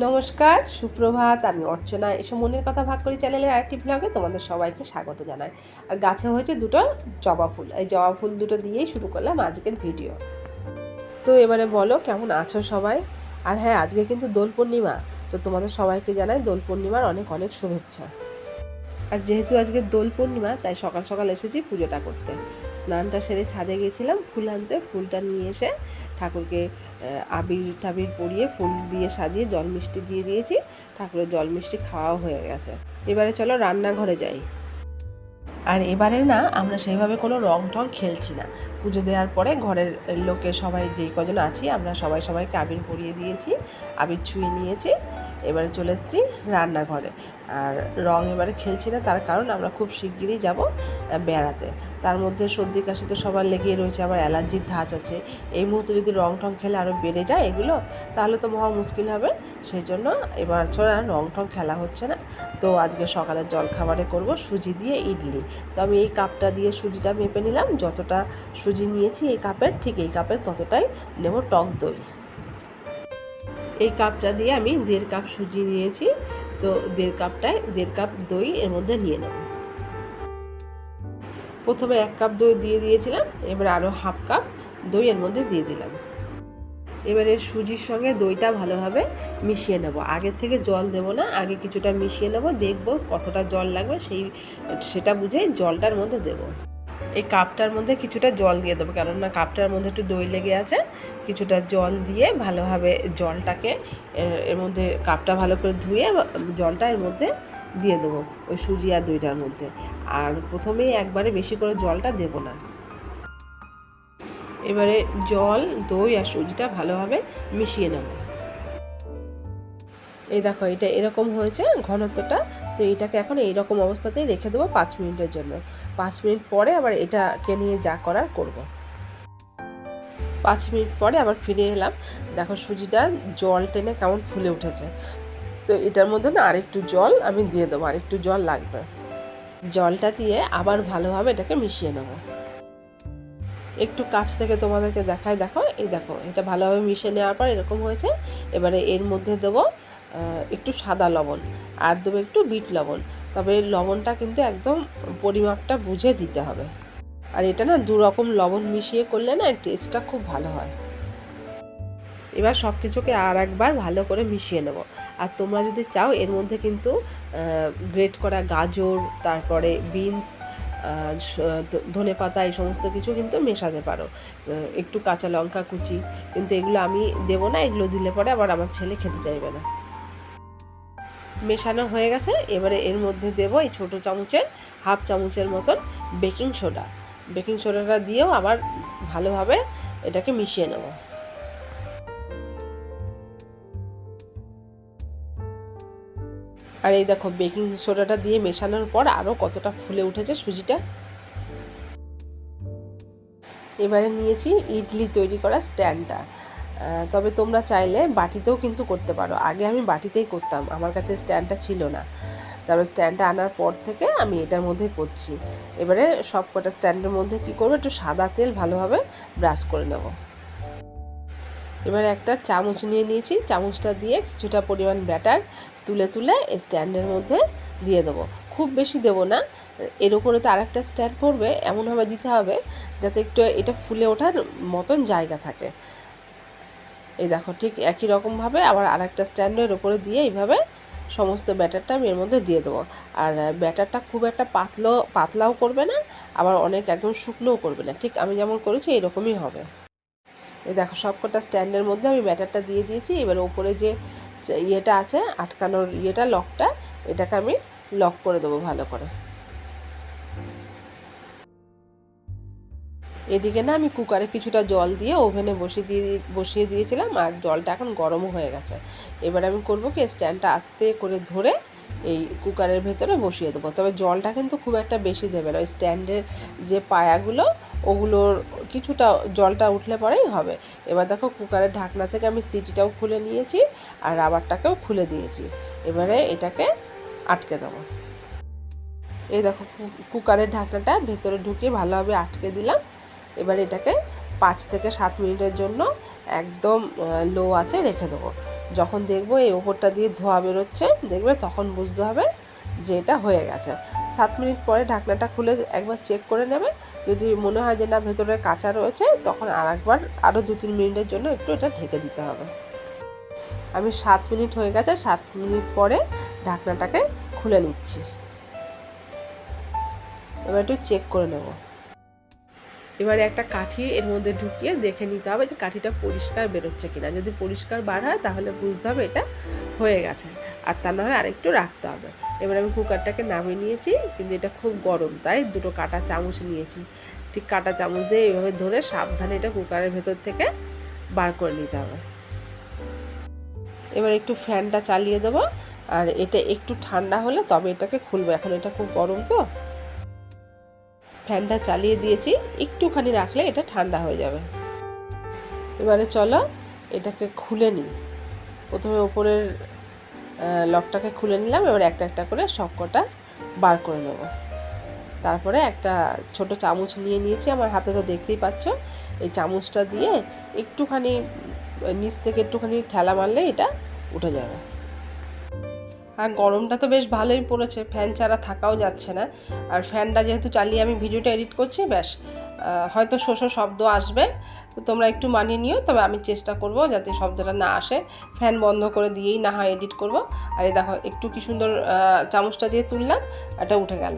নমস্কার, সুপ্রভাত। আমি অর্চনা। এসব মনের কথা ভাগ করি চ্যানেলের আরেকটি ব্লগে তোমাদের সবাইকে স্বাগত জানাই। আর গাছে হয়েছে দুটো জবা ফুল। এই জবা ফুল দুটো দিয়েই শুরু করলাম আজকের ভিডিও। তো এবারে বলো কেমন আছো সবাই। আর হ্যাঁ, আজকে কিন্তু দোল পূর্ণিমা। তো তোমাদের সবাইকে জানাই দোল পূর্ণিমার অনেক অনেক শুভেচ্ছা। আর যেহেতু আজকে দোল পূর্ণিমা, তাই সকাল সকাল এসেছি পুজোটা করতে। স্নানটা সেরে ছাদে গিয়েছিলাম ফুল আনতে। ফুলটা নিয়ে এসে ঠাকুরকে আবির টাবির পরিয়ে ফুল দিয়ে সাজিয়ে জল মিষ্টি দিয়ে দিয়েছি। ঠাকুরের জল মিষ্টি খাওয়া হয়ে গেছে। এবারে চলো রান্নাঘরে যাই। আর এবারে না আমরা সেইভাবে কোনো রং টং খেলছি না। পুজো দেওয়ার পরে ঘরের লোকে সবাই যেই কজন আছি আমরা সবাইকে আবির পরিয়ে দিয়েছি, আবির ছুঁয়ে নিয়েছি। এবারে চলে এসেছি রান্নাঘরে। আর রং এবারে খেলছি না, তার কারণ আমরা খুব শিগগিরই যাব বেড়াতে। তার মধ্যে সর্দি কাশি তো সবার লেগেই রয়েছে, আবার অ্যালার্জির ধাঁচ আছে। এই মুহূর্তে যদি রং টং খেলে আরও বেড়ে যায় এগুলো, তাহলে তো মহা মুশকিল হবে। সেই জন্য এবার ছাড়া রং টং খেলা হচ্ছে না। তো আজকে সকালের জলখাবারে করব সুজি দিয়ে ইডলি। তো আমি এই কাপটা দিয়ে সুজিটা মেপে নিলাম। যতটা সুজি নিয়েছি এই কাপের, ঠিক এই কাপের ততটাই নেব টক দই। এই কাপটা দিয়ে আমি 1.5 কাপ সুজি নিয়েছি। তো 1.5 কাপ দই এর মধ্যে নিয়ে নেব। প্রথমে 1 কাপ দই দিয়ে দিয়েছিলাম, এবার আরও 1/2 কাপ দই এর মধ্যে দিয়ে দিলাম। এবারে সুজির সঙ্গে দইটা ভালোভাবে মিশিয়ে নেব। আগের থেকে জল দেব না, আগে কিছুটা মিশিয়ে নেব, দেখব কতটা জল লাগবে সেটা বুঝে জলটার মধ্যে দেব। এই কাপটার মধ্যে কিছুটা জল দিয়ে দেবো, কেননা কাপটার মধ্যে একটু দই লেগে আছে। কিছুটা জল দিয়ে ভালোভাবে জলটাকে এর মধ্যে কাপটা ভালো করে ধুয়ে জলটা এর মধ্যে দিয়ে দেবো, ওই সুজি আর দইটার মধ্যে। আর প্রথমেই একবারে বেশি করে জলটা দেব না। এবারে জল, দই আর সুজিটা ভালোভাবে মিশিয়ে নেব। এই দেখো, এটা এরকম হয়েছে ঘনত্বটা। তো এটাকে এখন এইরকম অবস্থাতেই রেখে দেবো 5 মিনিটের জন্য। 5 মিনিট পরে আবার এটাকে নিয়ে যা করার করব। 5 মিনিট পরে আবার ফিরে এলাম। দেখো সুজিটা জল টেনে কেমন ফুলে উঠেছে। তো এটার মধ্যে না আরেকটু জল আমি দিয়ে দেবো, আরেকটু জল লাগবে। জলটা দিয়ে আবার ভালোভাবে এটাকে মিশিয়ে নেব। একটু কাছ থেকে তোমাদেরকে দেখাই, দেখো এই দেখো, এটা ভালোভাবে মিশিয়ে নেওয়ার পর এরকম হয়েছে। এবারে এর মধ্যে দেবো একটু সাদা লবণ, আর দেবো একটু বিট লবণ। তবে লবণটা কিন্তু একদম পরিমাপটা বুঝে দিতে হবে। আর এটা না 2 রকম লবণ মিশিয়ে করলে না টেস্টটা খুব ভালো হয়। এবার সব কিছুকে আর একবার ভালো করে মিশিয়ে নেব। আর তোমরা যদি চাও এর মধ্যে কিন্তু গ্রেট করা গাজর, তারপরে বিনস, ধনেপাতা, এই সমস্ত কিছু কিন্তু মেশাতে পারো। একটু কাঁচা লঙ্কা কুচি, কিন্তু এগুলো আমি দেবো না। এগুলো দিলে পরে আবার আমার ছেলে খেতে চাইবে না। মেশানো হয়ে গেছে। এবারে এর মধ্যে দেবো এই ছোটো চামচের 1/2 চামচের মতন বেকিং সোডা। বেকিং সোডাটা দিয়েও আবার ভালোভাবে এটাকে মিশিয়ে নেব। আর এই দেখো, বেকিং সোডাটা দিয়ে মেশানোর পর আরও কতটা ফুলে উঠেছে সুজিটা। এবারে নিয়েছি ইডলি তৈরি করা স্ট্যান্ডটা। তবে তোমরা চাইলে বাটিতেও কিন্তু করতে পারো। আগে আমি বাটিতেই করতাম, আমার কাছে স্ট্যান্ডটা ছিল না। তারপর স্ট্যান্ডটা আনার পর থেকে আমি এটার মধ্যেই করছি। এবারে সব কটা স্ট্যান্ডের মধ্যে কী করবো, একটু সাদা তেল ভালোভাবে ব্রাশ করে নেব। এবারে একটা চামচ নিয়ে নিয়েছি, চামচটা দিয়ে কিছুটা পরিমাণ ব্যাটার তুলে তুলে এই স্ট্যান্ডের মধ্যে দিয়ে দেবো। খুব বেশি দেবো না, এর উপরে তো আরেকটা স্ট্যান্ড পড়বে, এমনভাবে দিতে হবে যাতে একটু এটা ফুলে ওঠার মতন জায়গা থাকে। এই দেখো, ঠিক একই রকমভাবে আবার আরেকটা স্ট্যান্ডের উপরে দিয়ে এইভাবে সমস্ত ব্যাটারটা আমি এর মধ্যে দিয়ে দেবো। আর ব্যাটারটা খুব একটা পাতলাও করবে না, আবার অনেক একদম শুকনোও করবে না, ঠিক আমি যেমন করেছি এরকমই হবে। এই দেখো, সবকটা স্ট্যান্ডের মধ্যে আমি ব্যাটারটা দিয়ে দিয়েছি। এবার ওপরে যে ইয়েটা আছে আটকানোর ইয়েটা, লকটা, এটাকে আমি লক করে দেবো ভালো করে। এদিকে না আমি কুকারে কিছুটা জল দিয়ে ওভেনে বসিয়ে দিয়েছিলাম, আর জলটা এখন গরমও হয়ে গেছে। এবার আমি করবো কি, স্ট্যান্ডটা আস্তে করে ধরে এই কুকারের ভেতরে বসিয়ে দেবো। তবে জলটা কিন্তু খুব একটা বেশি দেবে না, ওই স্ট্যান্ডের যে পায়াগুলো ওগুলোর কিছুটা জলটা উঠলে পরেই হবে। এবার দেখো, কুকারের ঢাকনা থেকে আমি সিটিটাও খুলে নিয়েছি, আর রাবারটাকেও খুলে দিয়েছি। এবারে এটাকে আটকে দেবো। এই দেখো, কুকারের ঢাকনাটা ভেতরে ঢুকিয়ে ভালোভাবে আটকে দিলাম। এবার এটাকে 5 থেকে 7 মিনিটের জন্য একদম লো আঁচে রেখে দেবো। যখন দেখবো এই ওপরটা দিয়ে ধোয়া বেরোচ্ছে, দেখবে তখন বুঝতে হবে যে এটা হয়ে গেছে। 7 মিনিট পরে ঢাকনাটা খুলে একবার চেক করে নেবে। যদি মনে হয় যে না ভেতরে কাঁচা রয়েছে, তখন আরও 2-3 মিনিটের জন্য একটু এটা ঢেকে দিতে হবে। আমি 7 মিনিট হয়ে গেছে, 7 মিনিট পরে ঢাকনাটাকে খুলে নিচ্ছি। এবার একটু চেক করে নেব। এবারে একটা কাঠি এর মধ্যে ঢুকিয়ে দেখে নিতে হবে যে কাঠিটা পরিষ্কার বেরোচ্ছে কিনা। যদি পরিষ্কার বার হয় তাহলে বুঝতে হবে এটা হয়ে গেছে, আর তা না হয় আরেকটু রাখতে হবে। এবার আমি কুকারটাকে নামিয়ে নিয়েছি, কিন্তু এটা খুব গরম, তাই 2টো কাঁটা চামচ নিয়েছি। ঠিক কাঁটা চামচ দিয়ে এইভাবে ধরে সাবধানে এটা কুকারের ভেতর থেকে বার করে নিতে হবে। এবার একটু ফ্যানটা চালিয়ে দেবো, আর এটা একটু ঠান্ডা হলে তবে এটাকে খুলবো। এখন এটা খুব গরম, তো ফ্যানটা চালিয়ে দিয়েছি, একটুখানি রাখলে এটা ঠান্ডা হয়ে যাবে। এবারে চলো এটাকে খুলে নিই। প্রথমে ওপরের লকটাকে খুলে নিলাম, এবার একটা একটা করে সবকটা বার করে নেব। তারপরে একটা ছোট চামচ নিয়ে নিয়েছি, আমার হাতে তো দেখতেই পাচ্ছ। এই চামচটা দিয়ে একটুখানি নিচ থেকে একটুখানি ঠেলা মারলে এটা উঠে যাবে। আর গরমটা তো বেশ ভালোই পড়েছে, ফ্যান ছাড়া থাকাও যাচ্ছে না। আর ফ্যানটা যেহেতু চালিয়ে আমি ভিডিওটা এডিট করছি, ব্যাস হয়তো শোষো শব্দ আসবে, তো তোমরা একটু মানিয়ে নিও। তবে আমি চেষ্টা করব যাতে শব্দটা না আসে। ফ্যান বন্ধ করে দিয়েই না হয় এডিট করব। আর এই দেখো একটু কি সুন্দর চামচটা দিয়ে তুললাম, এটা উঠে গেল।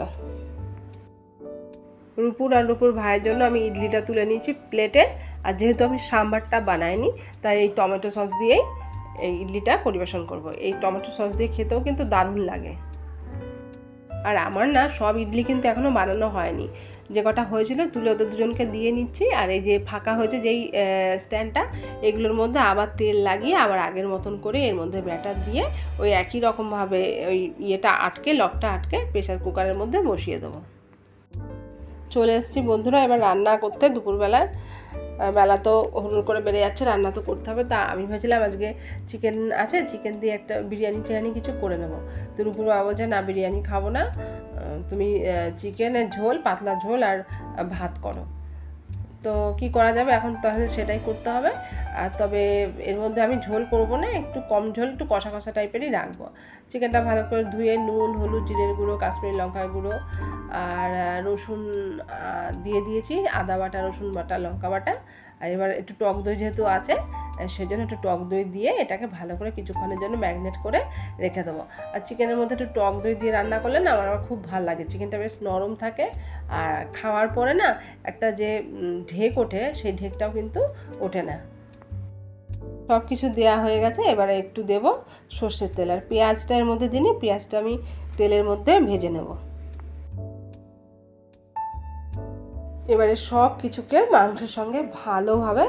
রূপুর আর রূপুর ভাইয়ের জন্য আমি ইডলিটা তুলে নিয়েছি প্লেটে। আর যেহেতু আমি সাম্বারটা বানাইনি, তাই এই টমেটো সস দিয়েই এই ইডলিটা পরিবেশন করব। এই টমেটো সস দিয়ে খেতেও কিন্তু দারুণ লাগে। আর আমার না সব ইডলি কিন্তু এখনও বানানো হয়নি, যে কটা হয়েছিল তুলে ওদের দুজনকে দিয়ে নিচ্ছি। আর এই যে ফাঁকা হয়েছে যেই স্ট্যান্ডটা, এগুলোর মধ্যে আবার তেল লাগিয়ে আবার আগের মতন করে এর মধ্যে ব্যাটার দিয়ে ওই একই রকমভাবে ওই লকটা আটকে প্রেসার কুকারের মধ্যে বসিয়ে দেবো। চলে এসেছি বন্ধুরা এবার রান্না করতে। বেলা তো হুড় করে বেড়ে যাচ্ছে, রান্না তো করতে হবে। তা আমি ভেবেছিলাম আজকে চিকেন আছে, চিকেন দিয়ে একটা বিরিয়ানি কিছু করে নেবো। তো রূপুর বাবা বলছে না, বিরিয়ানি খাবো না, তুমি চিকেনের ঝোল, পাতলা ঝোল আর ভাত করো। তো কি করা যাবে এখন, তাহলে সেটাই করতে হবে। আর তবে এর মধ্যে আমি ঝোল করব না, একটু কম ঝোল, একটু কষা কষা টাইপেরই রাখবো। চিকেনটা ভালো করে ধুয়ে নুন, হলুদ, জিরের গুঁড়ো, কাশ্মীরি লঙ্কার গুঁড়ো আর রসুন দিয়ে দিয়েছি, আদা বাটা, রসুন বাটা, লঙ্কা বাটা। আর এবার একটু টক দই যেহেতু আছে, সেজন্য একটু টক দই দিয়ে এটাকে ভালো করে কিছুক্ষণের জন্য ম্যারিনেট করে রেখে দেবো। আর চিকেনের মধ্যে একটু টক দই দিয়ে রান্না করলে না আমার খুব ভালো লাগে। চিকেনটা বেশ নরম থাকে, আর খাওয়ার পরে না একটা যে ঢেক ওঠে, সেই ঢেকটাও কিন্তু ওঠে না। সব কিছু দেওয়া হয়ে গেছে, এবারে একটু দেব সর্ষের তেল। আর পেঁয়াজটা এর মধ্যে দিনে, পেঁয়াজটা আমি তেলের মধ্যে ভেজে নেব। এবারে সব কিছুকে মাংসের সঙ্গে ভালোভাবে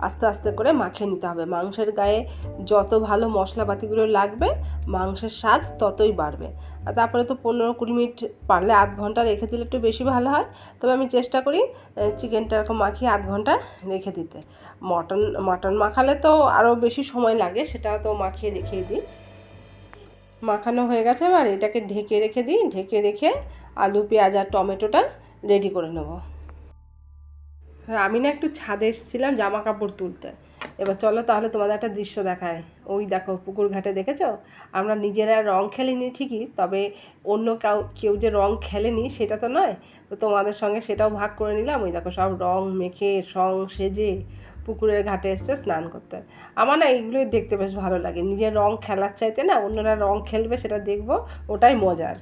আস্তে আস্তে করে মাখিয়ে নিতে হবে। মাংসের গায়ে যত ভালো মশলাপাতিগুলো লাগবে, মাংসের স্বাদ ততই বাড়বে। আর তারপরে তো 15-20 মিনিট, পারলে আধ ঘন্টা রেখে দিলে একটু বেশি ভালো হয়। তবে আমি চেষ্টা করি চিকেনটা এরকম মাখিয়ে আধ ঘন্টা রেখে দিতে। মটন মাখালে তো আরও বেশি সময় লাগে, সেটা তো মাখিয়ে রেখেই দিই। মাখানো হয়ে গেছে, এবার এটাকে ঢেকে রেখে দিই। ঢেকে রেখে আলু, পেঁয়াজ আর টমেটোটা রেডি করে নেব। আমি না একটু ছাদে এসেছিলাম জামা কাপড় তুলতে। এবার চলো তাহলে তোমাদের একটা দৃশ্য দেখায়। ওই দেখো পুকুর ঘাটে, দেখেছো? আমরা নিজেরা রং খেলিনি ঠিকই, তবে অন্য কেউ যে রং খেলেনি সেটা তো নয়। তো তোমাদের সঙ্গে সেটাও ভাগ করে নিলাম। ওই দেখো সব রং মেখে সেজে পুকুরের ঘাটে এসছে স্নান করতে। আমার না এইগুলোই দেখতে বেশ ভালো লাগে। নিজের রং খেলার চাইতে না অন্যরা রং খেলবে সেটা দেখবো, ওটাই মজার।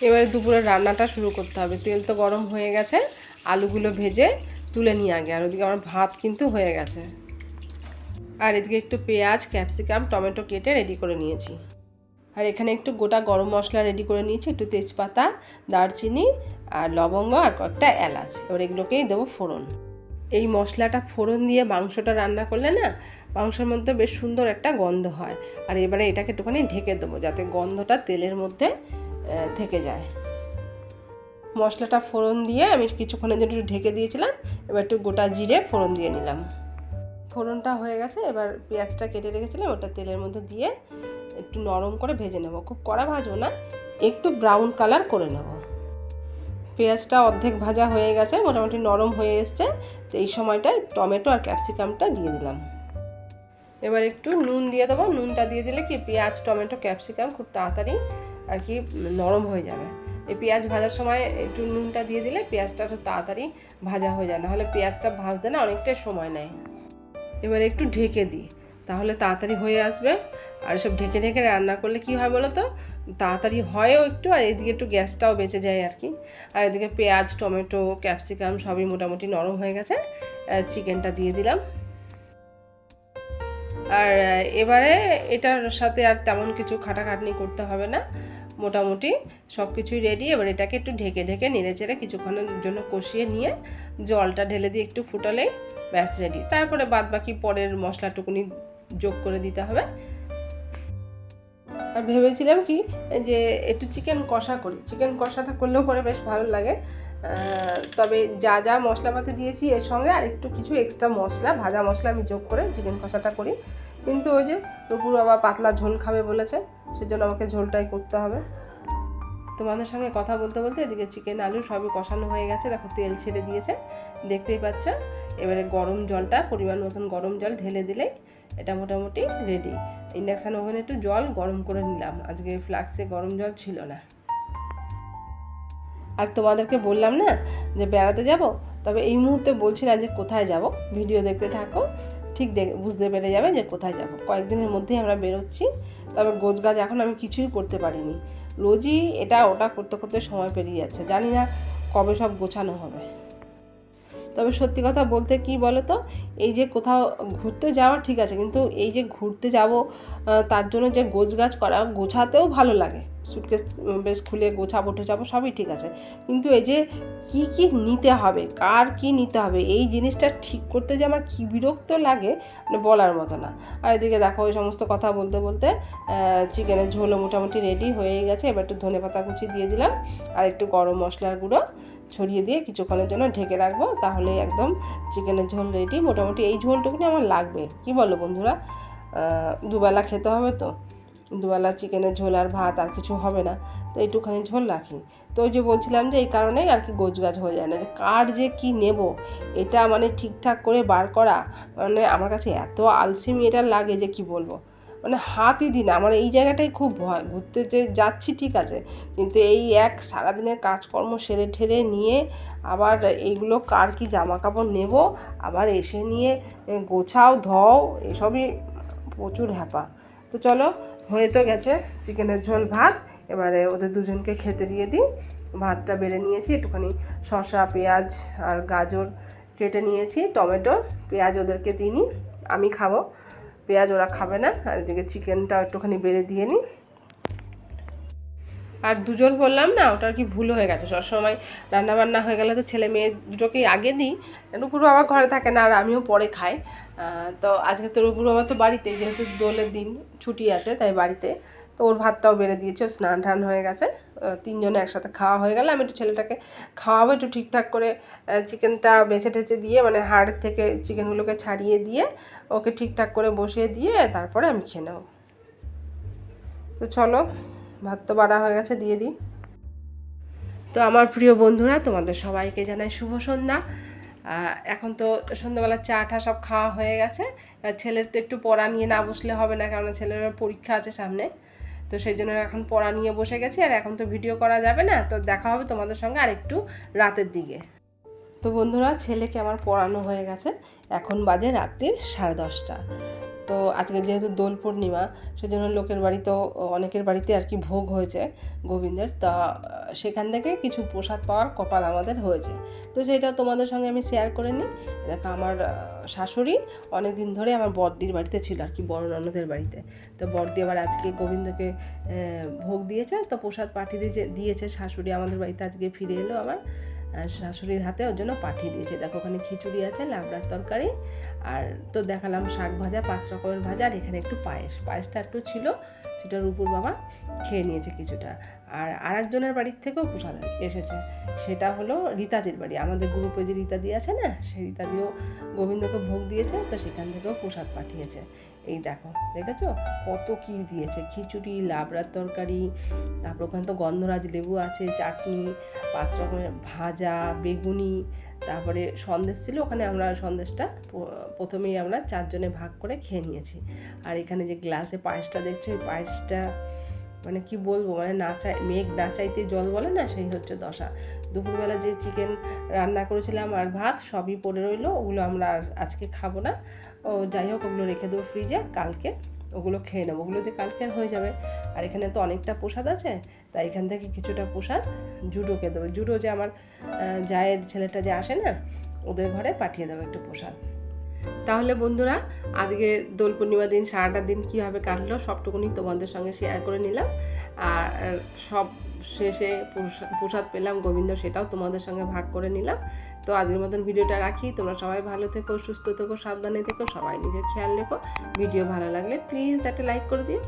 এবারে দুপুরের রান্নাটা শুরু করতে হবে। তেল তো গরম হয়ে গেছে, আলুগুলো ভেজে তুলে নিয়ে আগে। আর ওদিকে আমার ভাত কিন্তু হয়ে গেছে। আর এদিকে একটু পেঁয়াজ, ক্যাপসিকাম, টমেটো কেটে রেডি করে নিয়েছি। আর এখানে একটু গোটা গরম মশলা রেডি করে নিয়েছি, একটু তেজপাতা, দারচিনি আর লবঙ্গ আর কয়েকটা এলাচ। এবার এগুলোকেই দেবো ফোড়ন। এই মশলাটা ফোড়ন দিয়ে মাংসটা রান্না করলে না মাংসের মধ্যে বেশ সুন্দর একটা গন্ধ হয়। আর এবারে এটাকে একটুখানি ঢেকে দেবো যাতে গন্ধটা তেলের মধ্যে থেকে যায়। মশলাটা ফোড়ন দিয়ে আমি কিছুক্ষণের জন্য একটু ঢেকে দিয়েছিলাম। এবার একটু গোটা জিরে ফোড়ন দিয়ে নিলাম। ফোড়নটা হয়ে গেছে, এবার পেঁয়াজটা কেটে রেখেছিলাম ওটা তেলের মধ্যে দিয়ে একটু নরম করে ভেজে নেব। খুব কড়া ভাজবো না, একটু ব্রাউন কালার করে নেব। পেঁয়াজটা অর্ধেক ভাজা হয়ে গেছে, মোটামুটি নরম হয়ে এসছে। তো এই সময়টায় টমেটো আর ক্যাপসিকামটা দিয়ে দিলাম। এবার একটু নুন দিয়ে দেবো। নুনটা দিয়ে দিলে কি পেঁয়াজ, টমেটো, ক্যাপসিকাম খুব তাড়াতাড়ি আর কি নরম হয়ে যাবে। এই পেঁয়াজ ভাজার সময় একটু নুনটা দিয়ে দিলে পেঁয়াজটা একটু তাড়াতাড়ি ভাজা হয়ে যায়, নাহলে পেঁয়াজটা ভাজতে না অনেকটাই সময় নেয়। এবার একটু ঢেকে দিই, তাহলে তাড়াতাড়ি হয়ে আসবে। আর সব ঢেকে ঢেকে রান্না করলে কি হয় বলো তো, তাড়াতাড়ি হয়ও একটু, আর এদিকে একটু গ্যাসটাও বেঁচে যায় আর কি। আর এদিকে পেঁয়াজ, টমেটো, ক্যাপসিকাম সবই মোটামুটি নরম হয়ে গেছে। চিকেনটা দিয়ে দিলাম। আর এবারে এটার সাথে আর তেমন কিছু খাটাখাটনি করতে হবে না, মোটামুটি সব কিছুই রেডি। এবার এটাকে একটু ঢেকে ঢেকে নেড়ে চেড়ে কিছুক্ষণের জন্য কষিয়ে নিয়ে জলটা ঢেলে দিয়ে একটু ফুটালেই ব্যাস রেডি। তারপরে বাদ বাকি পরের মশলাটুকুনি যোগ করে দিতে হবে। আর ভেবেছিলাম কি যে একটু চিকেন কষা করি, চিকেন কষাটা করলেও পরে বেশ ভালো লাগে। তবে যা যা মশলাপাতি দিয়েছি এর সঙ্গে আর একটু কিছু এক্সট্রা মশলা, ভাজা মশলা আমি যোগ করে চিকেন কষাটা করি। কিন্তু ওই যে নুপুর বাবা পাতলা ঝোল খাবে বলেছে, সেজন্য আমাকে ঝোলটাই করতে হবে। তোমাদের সঙ্গে কথা বলতে বলতে এদিকে চিকেন আলু সবই কষানো হয়ে গেছে, দেখো তেল ছেড়ে দিয়েছে, দেখতেই পাচ্ছ। এবারে গরম জলটা, পরিমাণ মতন গরম জল ঢেলে দিলেই এটা মোটামুটি রেডি। ইন্ডাকশান ওভেনে একটু জল গরম করে নিলাম, আজকে ফ্লাক্সে গরম জল ছিল না। আর তোমাদেরকে বললাম না যে বেড়াতে যাব, তবে এই মুহূর্তে বলছি না যে কোথায় যাব, ভিডিও দেখতে থাকো, ঠিক বুঝতে পেরে যাবে যে কোথায় যাব। কয়েকদিনের মধ্যেই আমরা বেরোচ্ছি। তবে গোছগাছ এখন আমি কিছুই করতে পারিনি, রোজই এটা ওটা করতে করতে সময় পেরিয়ে যাচ্ছে, জানি না কবে সব গোছানো হবে। তবে সত্যি কথা বলতে কি বলো তো, এই যে কোথাও ঘুরতে যাওয়া ঠিক আছে, কিন্তু এই যে ঘুরতে যাব তার জন্য যে গোছগাছ করা, গোছাতেও ভালো লাগে, সুটকেস বেশ খুলে গোছাবো টোছাবো সবই ঠিক আছে, কিন্তু এই যে কি নিতে হবে, কার কি নিতে হবে, এই জিনিসটা ঠিক করতে যে আমার কী বিরক্ত লাগে মানে বলার মতো না। আর এদিকে দেখো ওই সমস্ত কথা বলতে বলতে চিকেনের ঝোলও মোটামুটি রেডি হয়ে গেছে। এবার একটু ধনেপাতা কুচি দিয়ে দিলাম আর একটু গরম মশলার গুঁড়ো ছড়িয়ে দিয়ে কিছুক্ষণের জন্য ঢেকে রাখবো, তাহলে একদম চিকেনের ঝোল রেডি। মোটামুটি এই ঝোলটুকুনি আমার লাগবে, কি বলো বন্ধুরা? দুবেলা খেতে হবে তো, দুবেলা চিকেনের ঝোল আর ভাত আর কিছু হবে না, তো এইটুখানি ঝোল রাখি। তো ওই যে বলছিলাম যে এই কারণেই আর কি গোছগাছ হয়ে যায় না, যে কার যে কি নেব এটা মানে ঠিকঠাক করে বার করা, মানে আমার কাছে এত আলসেমি এটা লাগে যে কি বলবো, মানে হাতই দিই না। আমার এই জায়গাটাই খুব ভয়, ঘুরতে যে যাচ্ছি ঠিক আছে, কিন্তু এই এক সারাদিনের কাজকর্ম সেরে ঠেরে নিয়ে আবার এইগুলো কার কি জামা কাপড় নেব, আবার এসে নিয়ে গোছাও ধোও, এসবই প্রচুর হ্যাপা। তো চলো, হয়ে তো গেছে চিকেনের ঝোল ভাত, এবারে ওদের দুজনকে খেতে দিয়ে দিই। ভাতটা বেড়ে নিয়েছি, একটুখানি শসা, পেঁয়াজ আর গাজর কেটে নিয়েছি, টমেটো, পেঁয়াজ ওদেরকে দিইনি, আমি খাবো, পেঁয়াজ ওরা খাবে না। আর এদিকে চিকেনটা একটুখানি বেড়ে দিয়ে নিই। আর দুজন বললাম না, ওটা আর কি ভুল হয়ে গেছে, সবসময় রান্নাবান্না হয়ে গেলে তো ছেলে মেয়ে দুটোকেই আগে দিই, রূপুর বাবা ঘরে থাকে না আর আমিও পরে খাই। তো আজকে তো রূপুর বাবা তো বাড়িতে, যেহেতু দোলের দিন ছুটি আছে তাই বাড়িতে, তো ওর ভাতটাও বেড়ে দিয়েছে, ওর স্নান টান হয়ে গেছে, তিনজনে একসাথে খাওয়া হয়ে গেলে আমি একটু ছেলেটাকে খাওয়াবো, একটু ঠিকঠাক করে চিকেনটা বেছে টেছে দিয়ে, মানে হাড়ের থেকে চিকেনগুলোকে ছাড়িয়ে দিয়ে ওকে ঠিকঠাক করে বসিয়ে দিয়ে তারপরে আমি খেয়ে নেব। তো চলো, ভাত তো বাড়া হয়ে গেছে, দিয়ে দিই। তো আমার প্রিয় বন্ধুরা, তোমাদের সবাইকে জানাই শুভ সন্ধ্যা। এখন তো সন্ধ্যাবেলা চা টা সব খাওয়া হয়ে গেছে। ছেলের তো একটু পড়া নিয়ে না বসলে হবে না, কারণ ছেলের পরীক্ষা আছে সামনে, তো সেই জন্য এখন পড়া নিয়ে বসে গেছি। আর এখন তো ভিডিও করা যাবে না, তো দেখা হবে তোমাদের সঙ্গে আর একটু রাতের দিকে। তো বন্ধুরা, ছেলেকে আমার পড়ানো হয়ে গেছে, এখন বাজে রাত্রির 10:30। তো আজকে যেহেতু দোল পূর্ণিমা, সেজন্য লোকের বাড়িতেও অনেকের বাড়িতে আর কি ভোগ হয়েছে গোবিন্দের, তা সেখান থেকে কিছু প্রসাদ পাওয়ার কপাল আমাদের হয়েছে, তো সেইটা তোমাদের সঙ্গে আমি শেয়ার করে নিই। দেখো, আমার শাশুড়ি অনেক দিন ধরে আমার বড়দির বাড়িতে ছিল আর কি, বড় ননদের বাড়িতে, তো বড়দি আবার আজকে গোবিন্দকে ভোগ দিয়েছে, তো প্রসাদ পাঠিয়ে দিয়েছে শাশুড়ি আমাদের বাড়িতে, আজকে ফিরে এলো আবার শাশুড়ির হাতে, ওর জন্য পাঠিয়ে দিয়েছে। দেখো, ওখানে খিচুড়ি আছে, লাবড়ার তরকারি, আর তো দেখালাম শাক ভাজা, 5 রকমের ভাজা, আর এখানে একটু পায়েসটা একটু ছিল, সেটা রূপুর বাবা খেয়ে নিয়েছে কিছুটা। আর আরেকজনের বাড়ির থেকেও প্রসাদ এসেছে, সেটা হলো রীতাদির বাড়ি, আমাদের গ্রুপে যে রীতাদি আছে না, সেই রীতাদিও গোবিন্দকে ভোগ দিয়েছে, তো সেখান থেকেও প্রসাদ পাঠিয়েছে। এই দেখো, দেখেছো কত কি দিয়েছে, খিচুড়ি, লাবড়ার তরকারি, তারপর ওখানে তো গন্ধরাজ লেবু আছে, চাটনি, 5 রকমের ভাজা, বেগুনি, তারপরে সন্দেশ ছিল, ওখানে আমরা সন্দেশটা প্রথমেই আমরা 4 জনে ভাগ করে খেয়ে নিয়েছি। আর এখানে যে গ্লাসে পায়েসটা দেখছো, এই পায়েসটা মানে কি বলবো, মানে মেঘ না চাইতে জল বলে না, সেই হচ্ছে দশা। দুপুরবেলা যে চিকেন রান্না করেছিলাম আর ভাত সবই পড়ে রইলো, ওগুলো আমরা আর আজকে খাবো না। যাই হোক, ওগুলো রেখে দেবো ফ্রিজে, কালকে ওগুলো খেয়ে নেবো। ওগুলো যে কালকে হয়ে যাবে। আর এখানে তো অনেকটা প্রসাদ আছে, তাই এখান থেকে কিছুটা প্রসাদ জুডোকে দেবো। জুডো যে আমার জায়ের ছেলেটা যে আসে না, ওদের ঘরে পাঠিয়ে দেবো একটু প্রসাদ। তাহলে বন্ধুরা, আজকে দোল পূর্ণিমা দিন সারাটা দিন কীভাবে কাটলো সবটুকুনি তোমাদের সঙ্গে শেয়ার করে নিলাম। আর সব শেষে প্রসাদ পেলাম গোবিন্দ, সেটাও তোমাদের সঙ্গে ভাগ করে নিলাম। তো আজকের মতন ভিডিওটা রাখি। তোমরা সবাই ভালো থেকো, সুস্থ থেকো, সাবধানে থেকো, সবাই নিজের খেয়াল রেখো। ভিডিও ভালো লাগলে প্লিজ একটা লাইক করে দিও।